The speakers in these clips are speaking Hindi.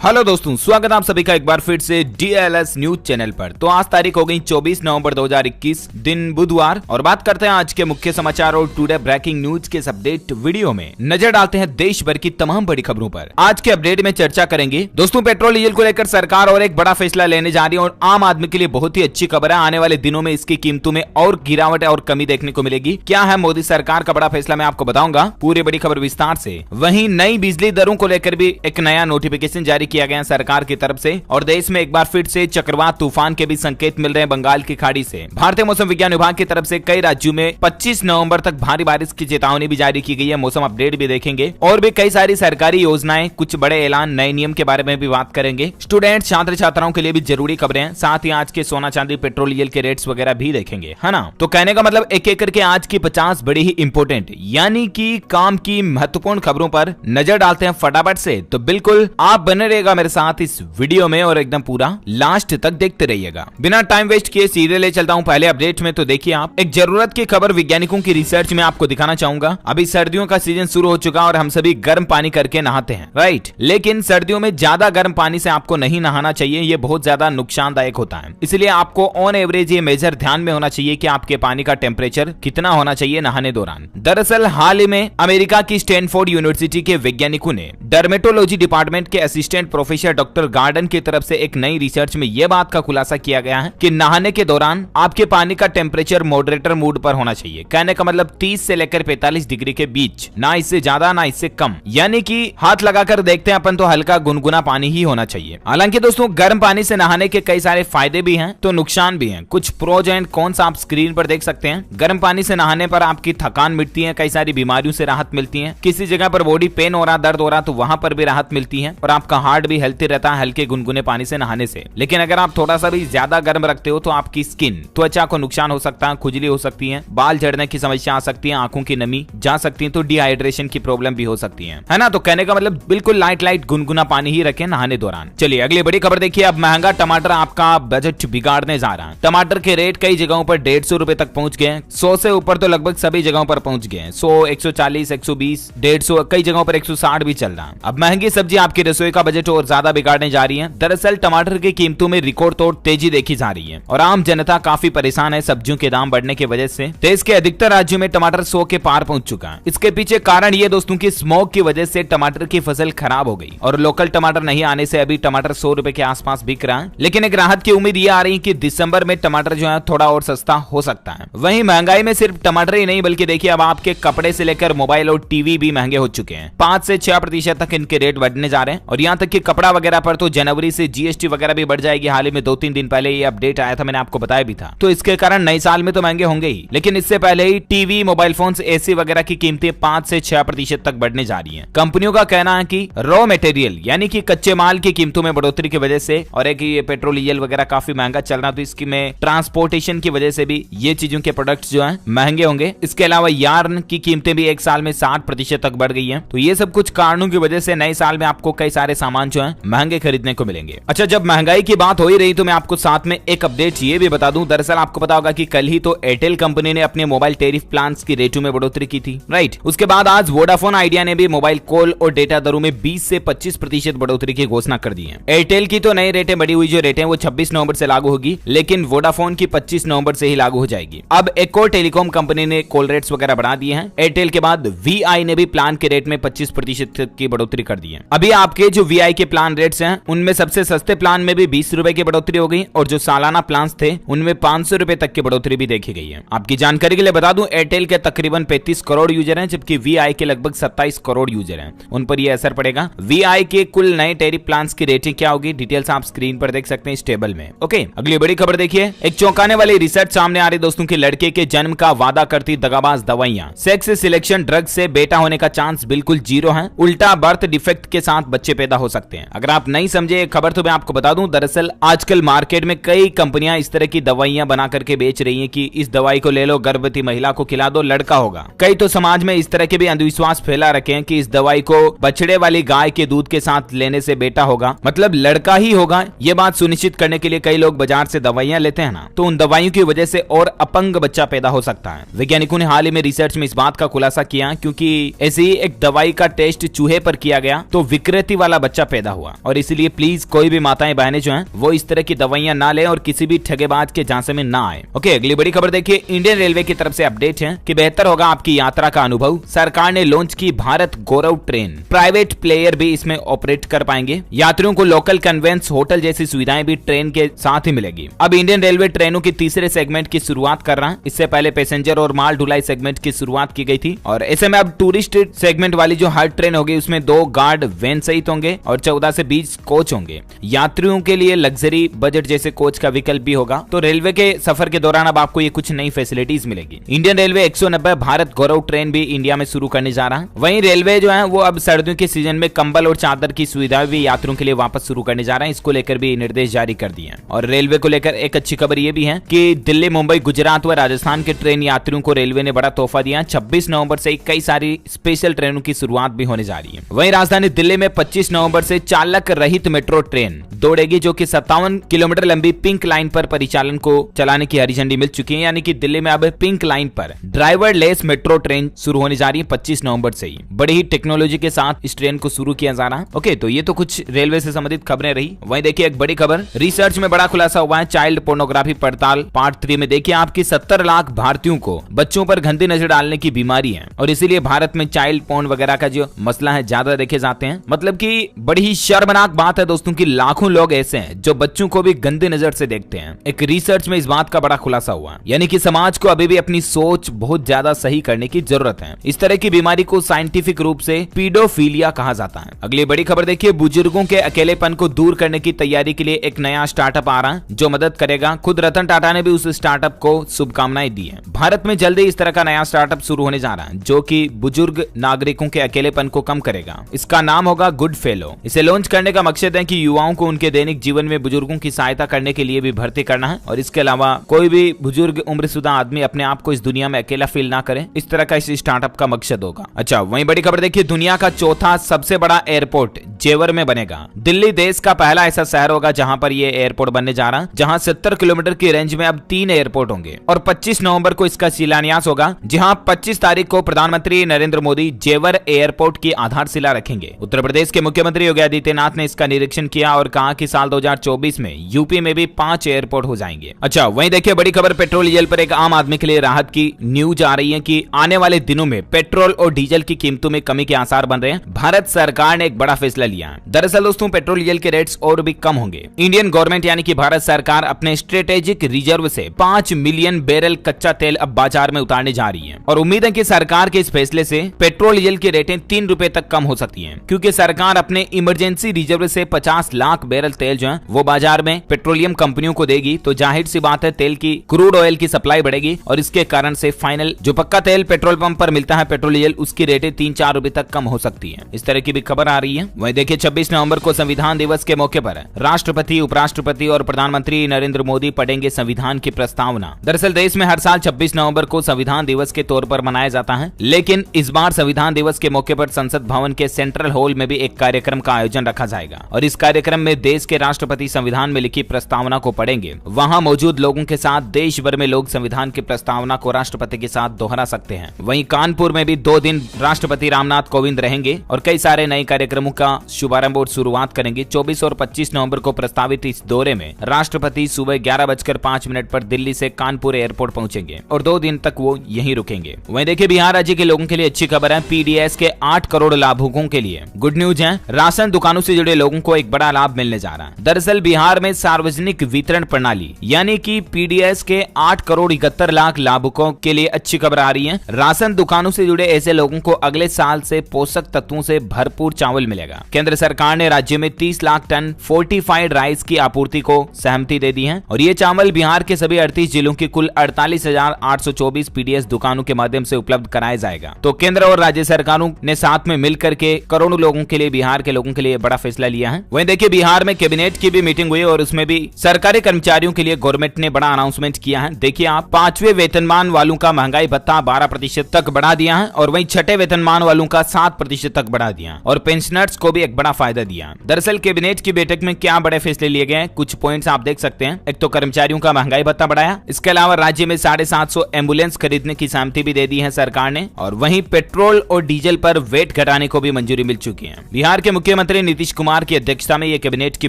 हेलो दोस्तों, स्वागत है आप सभी का एक बार फिर से DLS न्यूज चैनल पर। तो आज तारीख हो गई 24 नवंबर 2021, दिन बुधवार, और बात करते हैं आज के मुख्य समाचार और टुडे ब्रेकिंग न्यूज के अपडेट वीडियो में नजर डालते हैं देश भर की तमाम बड़ी खबरों पर। आज के अपडेट में चर्चा करेंगे दोस्तों पेट्रोल डीजल को लेकर सरकार और एक बड़ा फैसला लेने जा रही है और आम आदमी के लिए बहुत ही अच्छी खबर है। आने वाले दिनों में इसकी कीमतों में और गिरावट और कमी देखने को मिलेगी। क्या है मोदी सरकार का बड़ा फैसला, मैं आपको बताऊंगा पूरी बड़ी खबर विस्तार से। वहीं नई बिजली दरों को लेकर भी एक नया नोटिफिकेशन जारी किया गया सरकार की तरफ से, और देश में एक बार फिर से चक्रवात तूफान के भी संकेत मिल रहे हैं बंगाल की खाड़ी से। भारतीय मौसम विज्ञान विभाग की तरफ से कई राज्यों में 25 नवंबर तक भारी बारिश की चेतावनी भी जारी की गई है। मौसम अपडेट भी देखेंगे और भी कई सारी सरकारी योजनाएं, कुछ बड़े ऐलान, नए नियम के बारे में भी बात करेंगे। स्टूडेंट छात्र छात्राओं के लिए भी जरूरी खबरें हैं, साथ ही आज के सोना चांदी पेट्रोल डीजल के रेट्स वगैरह भी देखेंगे, है ना। तो कहने का मतलब एक एक करके आज की 50 बड़ी ही इंपोर्टेंट यानी कि काम की महत्वपूर्ण खबरों पर नजर डालते हैं फटाफट से। तो बिल्कुल आप बने रहेगा मेरे साथ इस वीडियो में और एकदम पूरा लास्ट तक देखते रहिएगा। बिना टाइम वेस्ट किए सीधे ले चलता हूं पहले अपडेट में। तो देखिए, आप एक जरूरत की खबर वैज्ञानिकों की रिसर्च में आपको दिखाना चाहूंगा। अभी सर्दियों का सीजन शुरू हो चुका और हम सभी गर्म पानी करके नहाते हैं, राइट। लेकिन सर्दियों में ज्यादा गर्म पानी से आपको नहीं नहाना चाहिए, ये बहुत ज्यादा नुकसानदायक होता है। इसलिए आपको ऑन एवरेज ये मेजर ध्यान में होना चाहिए कि आपके पानी का टेम्परेचर कितना होना चाहिए नहाने दौरान। दरअसल हाल ही में अमेरिका की स्टैनफोर्ड यूनिवर्सिटी के वैज्ञानिकों ने डर्मेटोलॉजी डिपार्टमेंट के असिस्टेंट प्रोफेसर डॉक्टर गार्डन की तरफ से एक नई रिसर्च में यह बात का खुलासा किया गया है कि नहाने के दौरान आपके पानी का टेम्परेचर मॉडरेटर मूड पर होना चाहिए। कहने का मतलब 30 से लेकर 45 डिग्री के बीच, ना इससे ज्यादा ना इससे कम। यानी कि हाथ लगाकर देखते हैं अपन तो हल्का गुनगुना पानी ही होना चाहिए। हालांकि दोस्तों गर्म पानी से नहाने के कई सारे फायदे भी हैं तो नुकसान भी हैं। कुछ प्रोज एंड कॉन्स आप स्क्रीन पर देख सकते हैं। गर्म पानी से नहाने पर आपकी थकान मिटती है, कई सारी बीमारियों से राहत मिलती है। किसी जगह पर बॉडी पेन हो रहा, दर्द हो रहा तो वहां पर भी राहत मिलती है और आपका हार्ट भी हेल्थी रहता है हल्के गुनगुने पानी से नहाने से। लेकिन अगर आप थोड़ा सा भी ज्यादा गर्म रखते हो तो आपकी स्किन, त्वचा को नुकसान हो सकता है, खुजली हो सकती है, बाल झड़ने की समस्या आ सकती है, आंखों की नमी जा सकती है, तो डिहाइड्रेशन की प्रॉब्लम भी हो सकती है ना। तो कहने का मतलब बिल्कुल लाइट गुनगुना पानी ही रखें नहाने दौरान। चलिए अगली बड़ी खबर देखिए। अब महंगा टमाटर आपका बजट बिगाड़ने जा रहा है। टमाटर के रेट कई जगहों पर 150 रुपए तक पहुंच गए। 100 से ऊपर तो लगभग सभी जगहों पर पहुंच गए। 100, 140, 120, 150, कई जगहों पर 160 भी चल रहा है। अब महंगी सब्जी आपकी रसोई का बजट और ज्यादा बिगाड़ने जा रही है। दरअसल टमाटर की कीमतों में रिकॉर्ड तोड़ तेजी देखी जा रही है और आम जनता काफी परेशान है सब्जियों के दाम बढ़ने की वजह से। देश के अधिकतर राज्यों में टमाटर 100 के पार पहुंच चुका है। इसके पीछे कारण ये दोस्तों की स्मोक की वजह से टमाटर की फसल खराब हो गई और लोकल टमाटर नहीं आने से अभी टमाटर 100 रुपए के आसपास बिक रहा है। लेकिन एक राहत की उम्मीद ये आ रही है कि दिसंबर में टमाटर जो है थोड़ा और सस्ता हो सकता है। वहीं महंगाई में सिर्फ टमाटर ही नहीं बल्कि देखिए अब आपके कपड़े से लेकर मोबाइल और टीवी भी महंगे हो चुके हैं। 5 से 6% तक इनके रेट बढ़ने जा रहे हैं और यहाँ तक कि कपड़ा वगैरह पर तो जनवरी से GST वगैरह भी बढ़ जाएगी। हाल ही में 2-3 दिन पहले ये अपडेट आया था, मैंने आपको बताया भी था। तो इसके कारण नए साल में तो महंगे होंगे ही, लेकिन इससे पहले ही टीवी, मोबाइल फोन, AC वगैरह की कीमतें 5 से 6% तक बढ़ने जा रही हैं। कंपनियों का कहना है कि रॉ मटेरियल यानी कि कच्चे माल की कीमतों में बढ़ोतरी की वजह से और एक ये पेट्रोल डीजल वगैरह काफी महंगा चल रहा, तो इसकी में ट्रांसपोर्टेशन की वजह से भी ये चीजों के प्रोडक्ट्स जो है महंगे होंगे। इसके अलावा यार्न की कीमतें भी एक साल में 60% तक बढ़ गई है। तो ये सब कुछ कारणों की वजह से नए साल में आपको कई सारे सामान जो है महंगे खरीदने को मिलेंगे। अच्छा, जब महंगाई की बात हो ही रही तो मैं आपको साथ में एक अपडेट ये भी बता दूं। दरअसल आपको पता होगा कि कल ही तो एयरटेल कंपनी ने अपने मोबाइल टेरिफ प्लान्स की रेटों में बढ़ोतरी की थी, राइट। उसके बाद आज वोडाफोन आइडिया ने भी मोबाइल कॉल और डेटा दरों में 20 से 25% बढ़ोतरी की घोषणा कर दी है। एयरटेल की तो नई रेटें बढ़ी हुई जो रेटें वो 26 नवंबर से लागू होगी, लेकिन वोडाफोन की 25 नवंबर से ही लागू हो जाएगी। अब एक और टेलीकॉम कंपनी ने कॉल रेट्स वगैरह बढ़ा दिए हैं। एयरटेल के बाद VI ने भी प्लान के रेट में 25% की बढ़ोतरी कर दी है। अभी आपके जो VI के प्लान रेट्स हैं उनमें सबसे सस्ते प्लान में भी 20 रुपए की बढ़ोतरी हो गई और जो सालाना प्लान थे उनमें 500 रुपए तक की बढ़ोतरी भी देखी गई है। आपकी जानकारी के लिए बता दूं, एयरटेल के तकरीबन 35 करोड़ यूजर हैं जबकि VI के लगभग 27 करोड़ यूजर हैं। उन पर यह असर पड़ेगा। VI के कुल नए टेरिफ प्लान्स की रेटिंग क्या होगी, डिटेल्स आप स्क्रीन पर देख सकते हैं इस टेबल में। ओके, अगली बड़ी खबर देखिए। एक चौंकाने वाली रिसर्च सामने आ रही दोस्तों की लड़के के जन्म का वादा करती दगाबाज दवाइयां। सेक्स सिलेक्शन ड्रग से बेटा होने का चांस बिल्कुल 0 है। उल्टा बर्थ डिफेक्ट के साथ बच्चे पैदा हो सकते हैं। अगर आप नहीं समझे खबर तो मैं आपको बता दूं, दरअसल आजकल मार्केट में कई कंपनियां इस तरह की दवाइयां बना करके बेच रही हैं कि इस दवाई को ले लो, गर्भवती महिला को खिला दो, लड़का होगा। कई तो समाज में इस तरह के भी अंधविश्वास फैला रखे हैं कि इस दवाई को बछड़े वाली गाय के दूध के साथ लेने से बेटा होगा, मतलब लड़का ही होगा। ये बात सुनिश्चित करने के लिए कई लोग बाजार से दवाइयां लेते हैं ना, तो उन दवाइयों की वजह से और अपंग बच्चा पैदा हो सकता है। वैज्ञानिकों ने हाल ही में रिसर्च में इस बात का खुलासा किया क्योंकि ऐसी एक दवाई का टेस्ट चूहे पर किया गया तो विकृति वाला बच्चा पैदा हुआ। और इसीलिए प्लीज कोई भी माताएं बहनें जो हैं वो इस तरह की दवाइयां ना लें और किसी भी ठगेबाज के झांसे में ना आए। ओके, अगली बड़ी खबर देखिए, इंडियन रेलवे की तरफ से अपडेट है कि बेहतर होगा आपकी यात्रा का अनुभव। सरकार ने लॉन्च की भारत गौरव ट्रेन, प्राइवेट प्लेयर भी इसमें ऑपरेट कर पाएंगे। यात्रियों को लोकल कन्वेंस, होटल जैसी सुविधाएं भी ट्रेन के साथ ही मिलेगी। अब इंडियन रेलवे ट्रेनों की तीसरे सेगमेंट की शुरुआत कर रहा है। इससे पहले पैसेंजर और माल ढुलाई सेगमेंट की शुरुआत की गई थी और ऐसे में अब टूरिस्ट सेगमेंट वाली जो हर ट्रेन होगी उसमें 2 गार्ड वैन सहित होंगे और 14 से 20 कोच होंगे। यात्रियों के लिए लग्जरी बजट जैसे कोच का विकल्प भी होगा। तो रेलवे के सफर के दौरान अब आपको ये कुछ नई फैसिलिटीज मिलेगी। इंडियन रेलवे 190 भारत गौरव ट्रेन भी इंडिया में शुरू करने जा रहा है। वहीं रेलवे जो है वो अब सर्दियों के सीजन में कंबल और चादर की सुविधा भी यात्रियों के लिए वापस शुरू करने जा रहा है। इसको लेकर भी निर्देश जारी कर दिए हैं। और रेलवे को लेकर एक अच्छी खबर ये भी है कि दिल्ली, मुंबई, गुजरात व राजस्थान के ट्रेन यात्रियों को रेलवे ने बड़ा तोहफा दिया। 26 नवंबर से कई सारी स्पेशल ट्रेनों की शुरुआत भी होने जा रही है। वहीं राजधानी दिल्ली में 25 नवंबर से चालक रहित मेट्रो ट्रेन दौड़ेगी, जो कि 57 किलोमीटर लंबी पिंक लाइन पर परिचालन को चलाने की हरी झंडी मिल चुकी है। यानी कि दिल्ली में अब पिंक लाइन पर ड्राइवर लेस मेट्रो ट्रेन शुरू होने जा रही है 25 नवंबर से ही। बड़ी ही टेक्नोलॉजी के साथ इस ट्रेन को शुरू किया जा रहा है। ओके, तो ये तो कुछ रेलवे से संबंधित खबरें रही। वहीं देखिए एक बड़ी खबर, रिसर्च में बड़ा खुलासा हुआ है। चाइल्ड पोर्नोग्राफी पड़ताल पार्ट 3 में देखिए आपकी 70 लाख भारतीयों को बच्चों पर गंदी नजर डालने की बीमारी है और इसीलिए भारत में चाइल्ड पोर्न वगैरह का जो मसला है ज्यादा देखे जाते हैं। मतलब कि बड़ी ही शर्मनाक बात है दोस्तों की लाखों लोग ऐसे हैं जो बच्चों को भी गंदी नजर से देखते हैं। एक रिसर्च में इस बात का बड़ा खुलासा हुआ, यानी कि समाज को अभी भी अपनी सोच बहुत ज्यादा सही करने की जरूरत है। इस तरह की बीमारी को साइंटिफिक रूप से पीडोफीलिया कहा जाता है। अगली बड़ी खबर देखिए, बुजुर्गों के अकेलेपन को दूर करने की तैयारी के लिए एक नया स्टार्टअप आ रहा है जो मदद करेगा। खुद रतन टाटा ने भी उस स्टार्टअप को शुभकामनाएं दी है। भारत में जल्दी इस तरह का नया स्टार्टअप शुरू होने जा रहा है जो कि बुजुर्ग नागरिकों के अकेलेपन को कम करेगा। इसका नाम होगा गुड फेलो। इसे लॉन्च करने का मकसद है कि युवाओं को उनके दैनिक जीवन में बुजुर्गों की सहायता करने के लिए भी भर्ती करना है और इसके अलावा कोई भी बुजुर्ग उम्रशुदा आदमी अपने आप को इस दुनिया में अकेला फील ना करे। इस तरह का इस स्टार्टअप का मकसद होगा। अच्छा, वहीं बड़ी खबर देखिए, दुनिया का चौथा सबसे बड़ा एयरपोर्ट जेवर में बनेगा। दिल्ली देश का पहला ऐसा शहर होगा जहां पर ये एयरपोर्ट बनने जा रहा है, जहां 70 किलोमीटर की रेंज में अब 3 एयरपोर्ट होंगे और 25 नवंबर को इसका शिलान्यास होगा, जहां 25 तारीख को प्रधानमंत्री नरेंद्र मोदी जेवर एयरपोर्ट की आधारशिला रखेंगे। उत्तर प्रदेश के मुख्यमंत्री योगी आदित्यनाथ ने इसका निरीक्षण किया और कहा कि साल 2024 में यूपी में भी 5 एयरपोर्ट हो जाएंगे। अच्छा, वहीं देखिए बड़ी खबर, पेट्रोल डीजल पर एक आम आदमी के लिए राहत की न्यूज आ रही है कि आने वाले दिनों में पेट्रोल और डीजल की कीमतों में कमी के आसार बन रहे हैं। भारत सरकार ने एक बड़ा फैसला लिया है। दरअसल दोस्तों, पेट्रोल डीजल के रेट्स और भी कम होंगे। इंडियन गवर्नमेंट यानी कि भारत सरकार अपने स्ट्रेटेजिक रिजर्व से 5 मिलियन बैरल कच्चा तेल अब बाजार में उतारने जा रही है और उम्मीद है कि सरकार के इस फैसले से पेट्रोल डीजल की रेटें 3 रुपए तक कम हो सकती हैं, क्योंकि सरकार अपने इमरजेंसी रिजर्व से 50 लाख बैरल तेल जो है वो बाजार में पेट्रोलियम कंपनियों को देगी। तो जाहिर सी बात है तेल की, क्रूड ऑयल की सप्लाई बढ़ेगी और इसके कारण से फाइनल जो पक्का तेल पेट्रोल पंप पर मिलता है पेट्रोल डीजल, उसकी रेटें 3-4 रुपए तक कम हो सकती है। इस तरह की भी खबर आ रही है। वहीं देखिए 26 नवंबर को संविधान दिवस के मौके पर राष्ट्रपति, उपराष्ट्रपति और प्रधानमंत्री नरेंद्र मोदी पढ़ेंगे संविधान की प्रस्तावना। दरअसल देश में हर साल 26 नवंबर को संविधान दिवस के तौर पर मनाया जाता है, लेकिन इस बार संविधान दिवस के मौके पर संसद भवन के सेंट्रल हॉल में भी एक कार्यक्रम का आयोजन रखा जाएगा और इस कार्यक्रम में देश के राष्ट्रपति संविधान में लिखी प्रस्तावना को पढ़ेंगे। वहां मौजूद लोगों के साथ देश भर में लोग संविधान की प्रस्तावना को राष्ट्रपति के साथ दोहरा सकते हैं। वहीं कानपुर में भी 2 दिन राष्ट्रपति रामनाथ कोविंद रहेंगे और कई सारे नए कार्यक्रमों का शुभारंभ और शुरुआत करेंगे। 24 और 25 नवंबर को प्रस्तावित इस दौरे में राष्ट्रपति सुबह 11:05 पर दिल्ली से कानपुर एयरपोर्ट पहुंचेंगे और 2 दिन तक वो यहीं रुकेंगे। वहीं देखिए बिहार राज्य के लोगों के लिए अच्छी खबर है। पीडीएस के 8 करोड़ लाभुकों के लिए गुड न्यूज है। राशन दुकानों से जुड़े लोगों को एक बड़ा लाभ मिलने जा रहा है। दरअसल बिहार में सार्वजनिक वितरण प्रणाली यानी कि पीडीएस के 8 करोड़ 71 लाख लाभुकों के लिए अच्छी खबर आ रही है। राशन दुकानों से जुड़े ऐसे लोगों को अगले साल से पोषक तत्वों से भरपूर चावल मिलेगा। केंद्र सरकार ने राज्य में 30 लाख टन फोर्टिफाइड राइस की आपूर्ति को सहमति दे दी है और ये चावल बिहार के सभी 38 जिलों की कुल 48,824 पीडीएस दुकानों के माध्यम से उपलब्ध कराया जाएगा। तो केंद्र और राज्य सरकारों ने साथ में मिलकर के करोड़ों लोगों के लिए, बिहार के लोगों के लिए बड़ा फैसला लिया है। वहीं देखिए बिहार में कैबिनेट की भी मीटिंग हुई और उसमें भी सरकारी कर्मचारियों के लिए गवर्नमेंट ने बड़ा अनाउंसमेंट किया है। देखिए आप, 5वें वेतनमान वालों का महंगाई भत्ता 12% तक बढ़ा दिया है और वहीं 6ठे वेतनमान वालों का 7% तक बढ़ा दिया और पेंशनर्स को भी एक बड़ा फायदा दिया। दरअसल कैबिनेट की बैठक में क्या बड़े फैसले लिए गए, कुछ पॉइंट्स आप देख सकते हैं। एक तो कर्मचारियों का महंगाई भत्ता बढ़ाया, इसके अलावा राज्य में 750 एम्बुलेंस खरीदने की सहमति भी दे दी है सरकार ने और वहीं पेट्रोल और डीजल पर वेट घटाने को भी मंजूरी मिल चुकी है। बिहार के मुख्यमंत्री मुख्यमंत्री नीतीश कुमार की अध्यक्षता में ये कैबिनेट की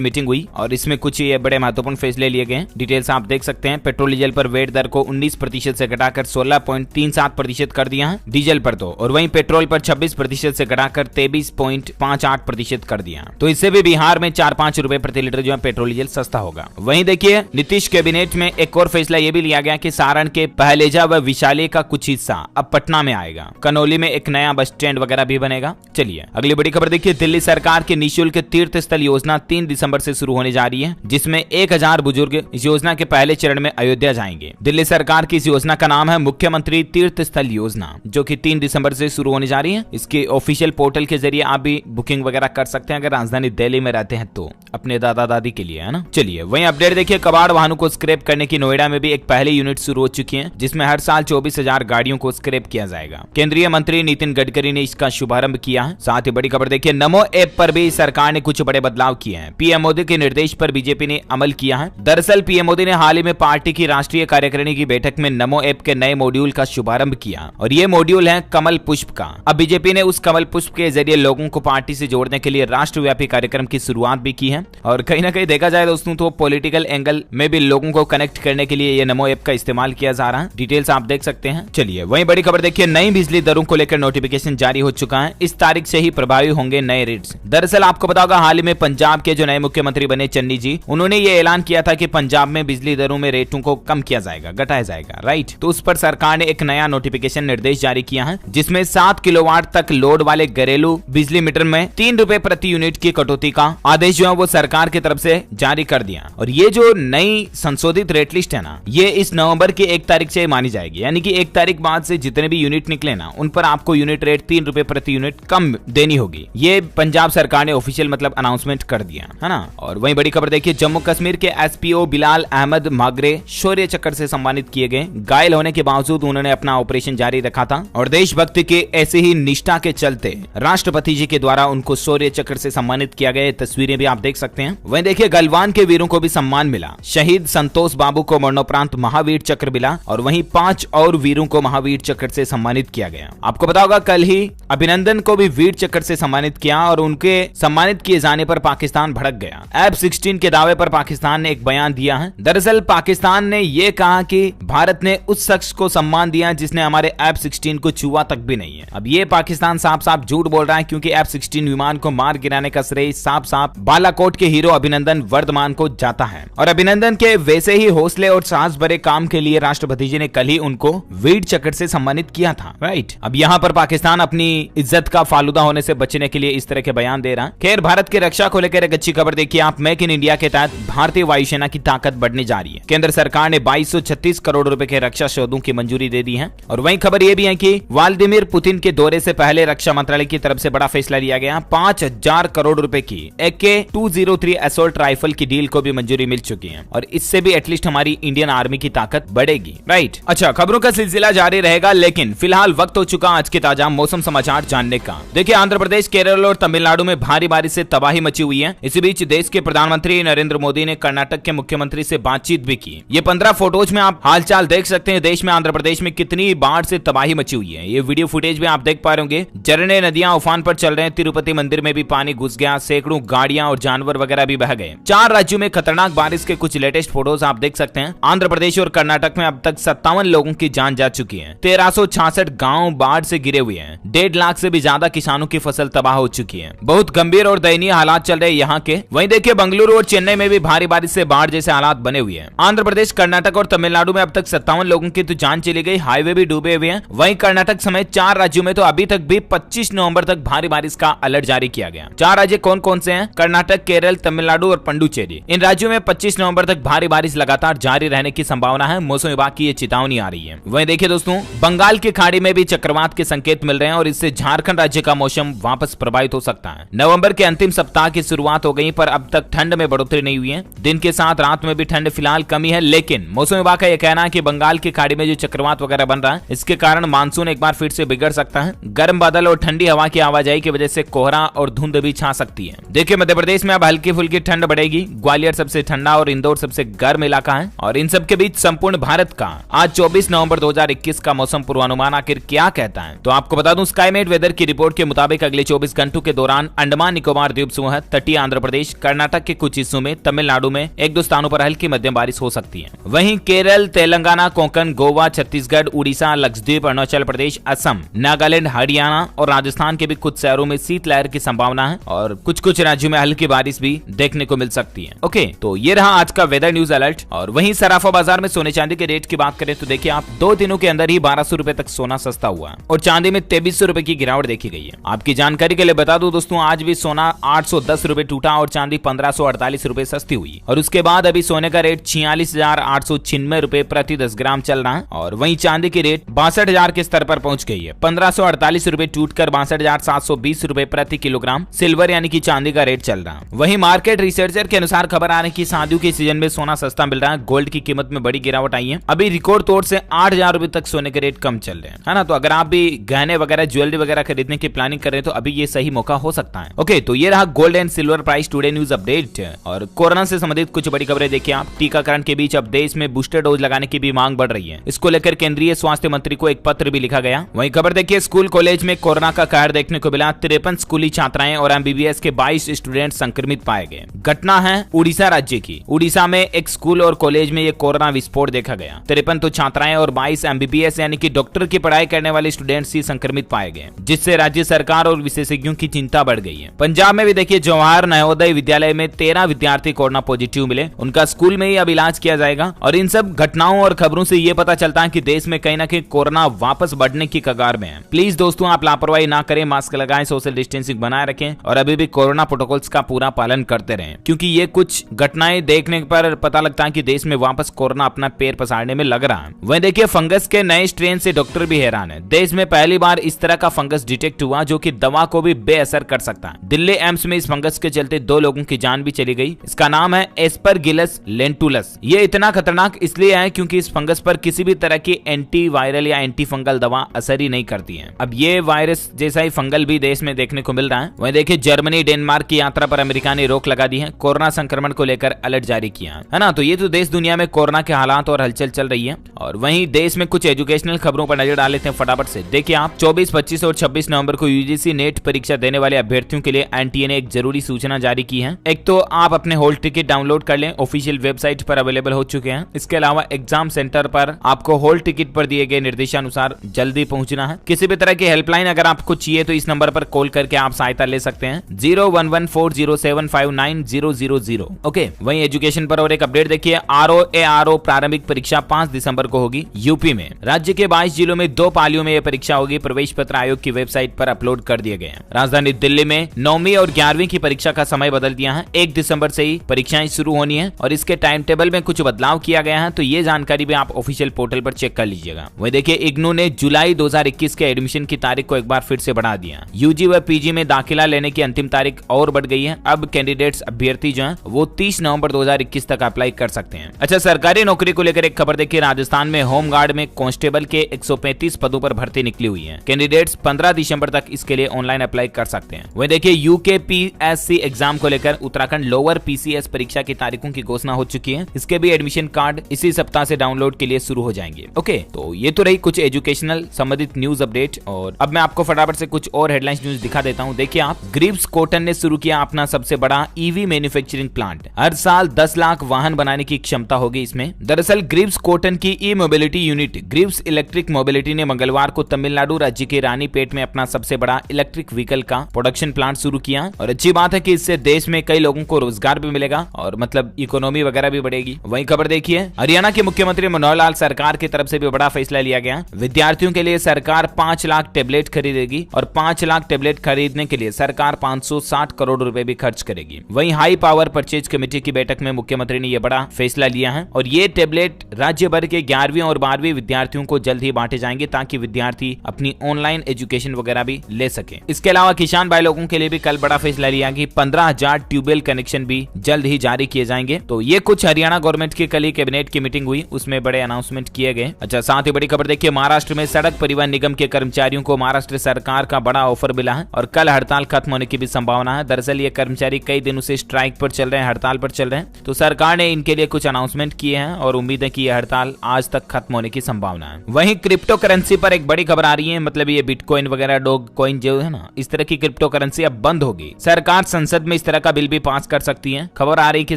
मीटिंग हुई और इसमें कुछ ये बड़े महत्वपूर्ण फैसले लिए गए। डिटेल्स आप देख सकते हैं। पेट्रोल डीजल पर वेट दर को 19% से घटाकर 16.37% कर दिया है डीजल पर और वहीं पेट्रोल पर 26% से घटाकर 23.58% कर दिया। तो इससे भी बिहार में 4-5 रुपए प्रति लीटर जो है पेट्रोल डीजल सस्ता होगा। वहीं देखिए नीतीश कैबिनेट में एक और फैसला यह भी लिया गया कि सारण के पहलेजा व विशाली का कुछ हिस्सा अब पटना में आएगा। कनौली में एक नया बस स्टैंड वगैरह भी बनेगा। चलिए अगली बड़ी खबर देखिए। दिल्ली सरकार की निःशुल्क तीर्थ स्थल योजना 3 दिसंबर से शुरू होने जा रही है, जिसमें 1000 बुजुर्ग इस योजना के पहले चरण में अयोध्या जाएंगे। दिल्ली सरकार की इस योजना का नाम है मुख्यमंत्री तीर्थ स्थल योजना, जो कि 3 दिसंबर से शुरू होने जा रही है। इसके ऑफिशियल पोर्टल के जरिए आप भी बुकिंग वगैरह कर सकते हैं अगर राजधानी दिल्ली में रहते हैं तो, अपने दादा दादी के लिए, है ना। चलिए वहीं अपडेट देखिए। कबाड़ वाहनों को स्क्रैप करने की नोएडा में भी एक पहली यूनिट शुरू हो चुकी है, जिसमें हर साल 24,000 गाड़ियों को स्क्रैप किया जाएगा। केंद्रीय मंत्री नितिन गडकरी ने इसका शुभारंभ किया है। साथ ही बड़ी खबर देखिए, नमो ऐप पर भी सरकार ने कुछ बड़े बदलाव किए हैं। पीएम मोदी के निर्देश पर बीजेपी ने अमल किया है। दरअसल पीएम मोदी ने हाल ही में पार्टी की राष्ट्रीय कार्यकारिणी की बैठक में नमो ऐप के नए मॉड्यूल का शुभारंभ किया और ये मॉड्यूल है कमल पुष्प का। अब बीजेपी ने उस कमल पुष्प के जरिए लोगों को पार्टी से जोड़ने के लिए राष्ट्रव्यापी कार्यक्रम की शुरुआत भी की है और कहीं ना कहीं देखा जाए दोस्तों तो पॉलिटिकल एंगल में भी लोगों को कनेक्ट करने के लिए ये नमो ऐप का इस्तेमाल किया जा रहा है। डिटेल्स आप देख सकते हैं। चलिए वहीं बड़ी खबर देखिए, नई बिजली दरों को लेकर नोटिफिकेशन जारी हो चुका है। इस तारीख से ही प्रभावी होंगे नए रेट्स। दरअसल आपको पता होगा हाल ही में पंजाब के जो नए मुख्यमंत्री बने चन्नी जी, उन्होंने ये ऐलान किया था कि पंजाब में बिजली दरों में रेटों को कम किया जाएगा, घटाया जाएगा, राइट। तो उस पर सरकार ने एक नया नोटिफिकेशन निर्देश जारी किया है, जिसमें 7 किलोवाट तक लोड वाले घरेलू बिजली मीटर में 3 रुपए प्रति यूनिट की कटौती का आदेश जो है वो सरकार की तरफ से जारी कर दिया। और ये जो नई संशोधित रेट लिस्ट है ना, ये इस नवंबर की 1 तारीख से मानी जाएगी। यानी कि 1 तारीख बाद से जितने भी यूनिट निकले ना, उन पर आपको यूनिट रेट 3 रुपए प्रति यूनिट कम देनी होगी। ये पंजाब सरकार ने ऑफिशियल मतलब अनाउंसमेंट कर दिया है ना। और वहीं बड़ी खबर देखिए, जम्मू कश्मीर के एसपीओ बिलाल अहमद मागरे शौर्य चक्र से सम्मानित किए गए। घायल होने के बावजूद उन्होंने अपना ऑपरेशन जारी रखा था और देशभक्ति के ऐसे ही निष्ठा के चलते राष्ट्रपति जी के द्वारा उनको शौर्य चक्र से सम्मानित किया गया। तस्वीरें भी आप देख सकते हैं। वहीं देखिए, गलवान के वीरों को भी सम्मान मिला। शहीद संतोष बाबू को मरणोपरांत महावीर चक्र मिला और वहीं 5 और वीरों को महावीर चक्र से सम्मानित किया गया। आपको पता होगा कल ही अभिनंदन को भी वीर चक्र से सम्मानित किया और उनके सम्मानित किए जाने पर पाकिस्तान भड़क गया। F-16 के दावे पर पाकिस्तान ने एक बयान दिया है। दरअसल पाकिस्तान ने यह कहा कि भारत ने उस शख्स को सम्मान दिया जिसने हमारे F-16 को छुआ तक भी नहीं है। अब ये पाकिस्तान साफ साफ झूठ बोल रहा है, क्योंकि F-16 विमान को मार गिराने का श्रेय साफ साफ बालाकोट के हीरो अभिनंदन वर्धमान को जाता है। और अभिनंदन के वैसे ही हौसले और साहस भरे काम के लिए राष्ट्रपति जी ने कल ही उनको वीर चक्र से सम्मानित किया था, राइट। अब यहाँ पर पाकिस्तान अपनी इज्जत का फालूदा होने से बचने के लिए इस तरह के बयान दे रहा है। खैर, भारत की रक्षा को लेकर एक अच्छी खबर देखिए आप। मेक इन इंडिया के तहत भारतीय वायुसेना की ताकत बढ़ने जा रही है। केंद्र सरकार ने 2236 करोड़ रुपए के रक्षा सौदों की मंजूरी दे दी है। और वहीं खबर यह भी है कि व्लादिमीर पुतिन के दौरे से पहले रक्षा मंत्रालय की तरफ से बड़ा फैसला लिया गया। 5000 करोड़ रुपए की AK-203 असॉल्ट राइफल की डील को भी मंजूरी मिल चुकी है और इससे भी एटलीस्ट हमारी इंडियन आर्मी की ताकत बढ़ेगी, राइट। अच्छा, खबरों का सिलसिला जारी रहेगा, लेकिन फिलहाल वक्त हो चुका आज के ताजा मौसम समाचार जानने का। देखिए, आंध्र प्रदेश, केरल और तमिलनाडु में भारी बारिश से तबाही मची हुई है। इसी बीच देश के प्रधानमंत्री नरेंद्र मोदी ने कर्नाटक के मुख्यमंत्री से बातचीत भी की। ये 15 फोटोज में आप हालचाल देख सकते हैं। देश में आंध्र प्रदेश में कितनी बाढ़ से तबाही मची हुई है, ये वीडियो फुटेज भी आप देख पा रहे होंगे। झरने, नदियां उफान पर चल रहे हैं। तिरुपति मंदिर में भी पानी घुस गया। सैकड़ों गाड़ियां और जानवर वगैरह भी बह गए। 4 राज्यों में खतरनाक बारिश के कुछ लेटेस्ट फोटोज आप देख सकते हैं। आंध्र प्रदेश और कर्नाटक में अब तक 57 लोगों की जान जा चुकी है। 1366 गाँव बाढ़ से घिरे हुए हैं। 1.5 लाख से भी ज्यादा किसानों की फसल तबाह हो चुकी है। बहुत गंभीर और दयनीय हालात चल रहे हैं यहाँ के। वहीं देखिए, बेंगलुरु और चेन्नई में भी भारी बारिश से बाढ़ जैसे हालात बने हुए हैं। आंध्र प्रदेश, कर्नाटक और तमिलनाडु में अब तक 57 लोगों की तो जान चली गई। हाईवे भी डूबे हुए हैं। वहीं कर्नाटक समेत 4 राज्यों में तो अभी तक भी 25 नवंबर तक भारी बारिश का अलर्ट जारी किया गया। 4 राज्य कौन कौन से हैं? कर्नाटक, केरल, तमिलनाडु और पुडुचेरी। इन राज्यों में 25 नवंबर तक भारी बारिश लगातार जारी रहने की संभावना है। मौसम विभाग की ये चेतावनी आ रही है। वहीं देखिए दोस्तों, बंगाल की खाड़ी में भी चक्रवात के संकेत मिल रहे हैं और इससे झारखंड राज्य का मौसम वापस प्रभावित हो सकता है। नवंबर के अंतिम सप्ताह की शुरुआत हो गई, पर अब तक ठंड में बढ़ोतरी नहीं हुई है। दिन के साथ रात में भी ठंड फिलहाल कमी है, लेकिन मौसम विभाग का यह कहना है कि बंगाल की खाड़ी में जो चक्रवात वगैरह बन रहा है, इसके कारण मानसून एक बार फिर से बिगड़ सकता है। गर्म बादल और ठंडी हवा की आवाजाही की वजह से कोहरा और धुंध भी छा सकती है। देखिए, मध्य प्रदेश में अब हल्की फुल्की ठंड बढ़ेगी। ग्वालियर सबसे ठंडा और इंदौर सबसे गर्म इलाका है। और इन सब के बीच संपूर्ण भारत का आज 24 नवंबर 2021 का मौसम पूर्वानुमान आखिर क्या कहता है, तो आपको बता दूं, स्काईमेट वेदर की रिपोर्ट के मुताबिक अगले 24 घंटों के दौरान अंडमान निकोबार द्वीप समूह, तटीय आंध्र प्रदेश, कर्नाटक के कुछ हिस्सों में, तमिलनाडु में एक दो स्थानों पर हल्की मध्यम बारिश हो सकती है। वहीं केरल, तेलंगाना, कोंकण, गोवा, छत्तीसगढ़, उड़ीसा, लक्षद्वीप, अरुणाचल प्रदेश, असम, नागालैंड, हरियाणा और राजस्थान के भी कुछ शहरों में शीतलहर की संभावना है और कुछ राज्यों में हल्की बारिश भी देखने को मिल सकती है। ओके, तो ये रहा आज का वेदर न्यूज अलर्ट। और वहीं सराफा बाजार में सोने चांदी के रेट की बात करें तो देखिए आप 2 दिनों के अंदर ही 1200 रुपए तक सोना सस्ता हुआ और चांदी में 2300 रुपए की गिरावट देखी गई है। आपकी जानकारी के लिए बता दूं दोस्तों, आज भी सोना 810 रुपए टूटा और चांदी 1548 रुपए सस्ती हुई और उसके बाद अभी सोने का रेट 46,896 रुपए प्रति 10 ग्राम चल रहा है और वहीं चांदी की रेट 62,000 के स्तर पर पहुंच गई है। 1548 रुपए टूटकर 62,720 रुपए प्रति किलोग्राम सिल्वर यानी कि चांदी का रेट चल रहा है। वहीं मार्केट रिसर्चर के अनुसार खबर आने की शादियों के सीजन में सोना सस्ता मिल रहा है। गोल्ड की कीमत में बड़ी गिरावट आई है। अभी रिकॉर्ड तौर से 8,000 रुपए तक सोने के रेट कम चल रहे हैं, है ना। तो अगर आप भी गहने वगैरह ज्वेलरी वगैरह खरीदने की प्लानिंग कर रहे हैं तो अभी ये सही मौका हो सकता है। ओके, तो ये रहा gold and silver price today news update. और कोरोना से संबंधित कुछ बड़ी खबरें देखिए आप। टीकाकरण के बीच अब देश में बूस्टर डोज लगाने की भी मांग बढ़ रही है। इसको लेकर केंद्रीय स्वास्थ्य मंत्री को एक पत्र भी लिखा गया। वहीं खबर देखिए, स्कूल कॉलेज में कोरोना का कहर देखने को मिला। 53 स्कूली छात्राएं और एमबीबीएस के 22 स्टूडेंट संक्रमित पाए गए। घटना है उड़ीसा राज्य की। उड़ीसा में एक स्कूल और कॉलेज में ये कोरोना विस्फोट देखा गया। 53 तो छात्राएं और 22 एमबीबीएस यानी कि डॉक्टर की पढ़ाई करने वाले स्टूडेंट्स ही संक्रमित पाए गए, जिससे राज्य सरकार और विशेषज्ञों की चिंता बढ़ गई है। पंजाब में भी देखिए, जवाहर नवोदय विद्यालय में 13 विद्यार्थी कोरोना पॉजिटिव मिले। उनका स्कूल में ही अब इलाज किया जाएगा। और इन सब घटनाओं और खबरों से ये पता चलता है कि देश में कहीं ना कहीं कोरोना वापस बढ़ने की कगार में है। प्लीज दोस्तों, आप लापरवाही ना करें, मास्क लगाएं, सोशल डिस्टेंसिंग बनाए रखें और अभी भी कोरोना प्रोटोकॉल्स का पूरा पालन करते रहें, क्योंकि ये कुछ घटनाएं देखने पर पता लगता है कि देश में वापस कोरोना अपना पैर पसारने में लग रहा है। वहीं देखिए, फंगस के नए स्ट्रेन से डॉक्टर भी हैरान है। देश में पहली बार इस तरह का फंगस डिटेक्ट हुआ जो कि दवा को भी बेअसर कर सकता है। दिल्ली एम्स में इस फंगस के चलते 2 लोगों की जान भी चली गई। इसका नाम है एस्परगिलस लेंटुलस। ये इतना खतरनाक इसलिए है क्योंकि इस फंगस पर किसी भी तरह की एंटी वायरल या एंटी फंगल दवा असर ही नहीं करती है। अब ये वायरस जैसा ही फंगल भी देश में देखने को मिल रहा है। वहीं देखिए, जर्मनी डेनमार्क की यात्रा पर अमेरिका ने रोक लगा दी है। कोरोना संक्रमण को लेकर अलर्ट जारी किया है ना। तो ये तो देश दुनिया में कोरोना के हालात और हलचल चल रही है। और वहीं देश में कुछ एजुकेशनल खबरों पर नजर डाल लेते हैं फटाफट से। देखिए आप, 24, 25 और 26 नवंबर को यूजीसी नेट परीक्षा देने वाले अभ्यर्थियों के लिए एनटीए ने एक जरूरी सूचना जारी की है। एक तो आप अपने हॉल टिकट डाउनलोड कर लें, ऑफिशियल वेबसाइट पर अवेलेबल हो चुके हैं। इसके अलावा एग्जाम सेंटर पर आपको हॉल टिकट पर दिए गए निर्देशानुसार जल्दी पहुंचना है। किसी भी तरह की हेल्पलाइन अगर आपको चाहिए तो इस नंबर पर कॉल करके आप सहायता ले सकते हैं, 011407599000। ओके, वहीं एजुकेशन पर और एक अपडेट देखिए। आरओ प्रारंभिक परीक्षा 5 दिसंबर को होगी यूपी में। राज्य के 22 जिलों में 2 पालियों में यह परीक्षा होगी। प्रवेश पत्र आयोग की वेबसाइट पर अपलोड कर दिए गए हैं। राजधानी दिल्ली में 9वीं और 11वीं की परीक्षा का समय बदल दिया है। 1 दिसंबर से ही परीक्षाएं शुरू होनी है और इसके टाइम टेबल में कुछ बदलाव किया गया है। तो ये जानकारी भी आप ऑफिशियल पोर्टल पर चेक कर लीजिएगा। वही देखिए, इग्नू ने जुलाई 2021 के एडमिशन की तारीख को एक बार फिर से बढ़ा दिया। यूजी व पीजी में दाखिला लेने की अंतिम तारीख और बढ़ गई है। अब कैंडिडेट्स अभ्यर्थी जो है वो 30 नवंबर 2021 तक अप्लाई कर सकते हैं। अच्छा, सरकारी नौकरी को लेकर एक खबर देखिए। राजस्थान में होमगार्ड में कांस्टेबल के 135 पदों पर भर्ती निकली हुई है। कैंडिडेट्स 15 दिसंबर तक इसके लिए ऑनलाइन अप्लाई कर सकते हैं। वही देखिए, यूकेपीएससी एग्जाम को लेकर उत्तराखंड लोअर पीसीएस परीक्षा की तारीखों की घोषणा हो चुकी है। इसके भी एडमिशन कार्ड इसी सप्ताह से डाउनलोड के लिए शुरू हो जाएंगे। ओके, तो ये तो रही कुछ एजुकेशनल संबंधित न्यूज अपडेट। और अब मैं आपको फटाफट से कुछ और हेडलाइंस न्यूज दिखा देता हूँ। देखिए आप, ग्रिप्स कॉटन ने शुरू किया अपना सबसे बड़ा ईवी मैन्युफैक्चरिंग प्लांट। हर साल 10 लाख वाहन बनाने की क्षमता होगी इसमें। दरअसल ग्रिप्स कॉटन की e mobility unit Greaves electric mobility ने मंगलवार को तमिलनाडु राज्य के रानीपेट में अपना सबसे बड़ा इलेक्ट्रिक व्हीकल का प्रोडक्शन प्लांट शुरू किया। और अच्छी बात है कि इससे देश में कई लोगों को रोजगार भी मिलेगा और मतलब इकोनॉमी वगैरह भी बढ़ेगी। वही खबर देखिए, हरियाणा के मुख्यमंत्री मनोहर लाल सरकार की तरफ से भी बड़ा फैसला लिया गया। विद्यार्थियों के लिए सरकार 5 लाख टेबलेट खरीदेगी और 5 लाख टेबलेट खरीदने के लिए सरकार 560 करोड़ रुपए भी खर्च करेगी। वहीं हाई पावर परचेज कमेटी की बैठक में मुख्यमंत्री ने यह बड़ा फैसला लिया है और ये टेबलेट राज्य भर के 11वीं और 12वीं विद्यार्थियों को जल्द ही बांटे जाएंगे ताकि विद्यार्थी अपनी ऑनलाइन एजुकेशन वगैरह भी ले सके। इसके अलावा किसान भाई लोगों के लिए भी कल बड़ा फैसला लिया कि 15,000 ट्यूबवेल कनेक्शन भी जल्द ही जारी किए जाएंगे। तो ये कुछ हरियाणा गवर्नमेंट की कल ही कैबिनेट की मीटिंग हुई, उसमें बड़े अनाउंसमेंट किए गए। अच्छा, साथ ही बड़ी खबर देखिए, महाराष्ट्र में सड़क परिवहन निगम के कर्मचारियों को महाराष्ट्र सरकार का बड़ा ऑफर मिला है और कल हड़ताल खत्म होने की भी संभावना है। दरअसल ये कर्मचारी कई दिनों से स्ट्राइक पर चल रहे हैं, हड़ताल पर चल रहे हैं। तो सरकार ने इनके लिए कुछ अनाउंसमेंट किए हैं और उम्मीद है कि यह हड़ताल आज तक खत्म होने की संभावना है। वहीं क्रिप्टो करेंसी पर एक बड़ी खबर आ रही है, मतलब ये बिटकॉइन वगैरह डॉग कॉइन जो है ना, इस तरह की क्रिप्टो करेंसी करेंसी अब बंद होगी। सरकार संसद में इस तरह का बिल भी पास कर सकती है। खबर आ रही कि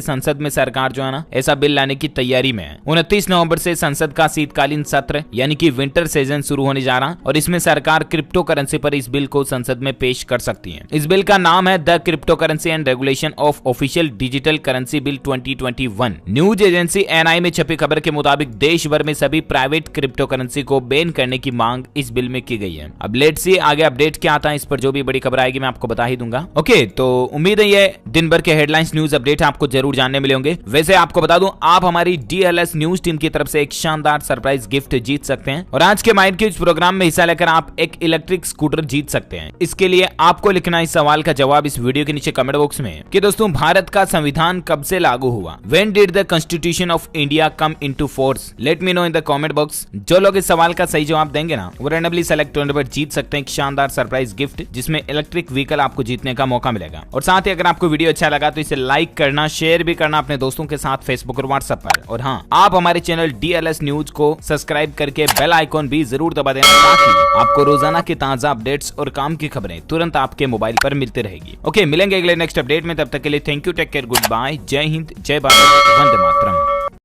संसद में सरकार जो है ना ऐसा बिल लाने की तैयारी में है। 29 नवंबर से संसद का शीतकालीन सत्र यानी कि विंटर सीजन शुरू होने जा रहा और इसमें सरकार क्रिप्टो करेंसी पर इस बिल को संसद में पेश कर सकती है। इस बिल का नाम है the crypto currency and regulation of official digital currency bill 2021। News agency NI में छपी खबर के मुताबिक देश भर में सभी प्राइवेट क्रिप्टो करेंसी को बैन करने की मांग इस बिल में की गई है। अब लेट्स सी आगे अपडेट क्या आता है, इस पर जो भी बड़ी खबर आएगी मैं आपको बता ही दूंगा। ओके, तो उम्मीद है ये दिन भर के हेडलाइंस न्यूज अपडेट आपको जरूर जानने मिले होंगे। वैसे आपको बता दूं, आप हमारी डीएलएस न्यूज टीम की तरफ से एक शानदार सरप्राइज गिफ्ट जीत सकते हैं और आज के माइंड क्यूज प्रोग्राम में हिस्सा लेकर आप एक इलेक्ट्रिक स्कूटर जीत सकते हैं। इसके लिए आपको लिखना इस सवाल का जवाब इस वीडियो के नीचे कमेंट बॉक्स में कि दोस्तों भारत का संविधान कब से लागू हुआ। When did the Constitution of India come into force? Let me know in the comment box। जो लोग इस सवाल का सही जवाब देंगे ना वो रैंडमली सेलेक्ट होने पर जीत सकते हैं एक शानदार सरप्राइज गिफ्ट जिसमें इलेक्ट्रिक व्हीकल आपको जीतने का मौका मिलेगा। और साथ ही अगर आपको वीडियो अच्छा लगा तो इसे लाइक करना, शेयर भी करना अपने दोस्तों के साथ फेसबुक और व्हाट्सएप पर। और हाँ, आप हमारे चैनल डीएलएस न्यूज को सब्सक्राइब करके बेल आइकॉन भी जरूर दबा देना ताकि आपको रोजाना की ताजा अपडेट्स और काम की खबरें तुरंत आपके मोबाइल पर मिलती रहेगी। ओके, मिलेंगे अगले नेक्स्ट अपडेट में, तब तक के लिए thank you, take care, good bye, जय हिंद, जय भारत, वंदे मातरम।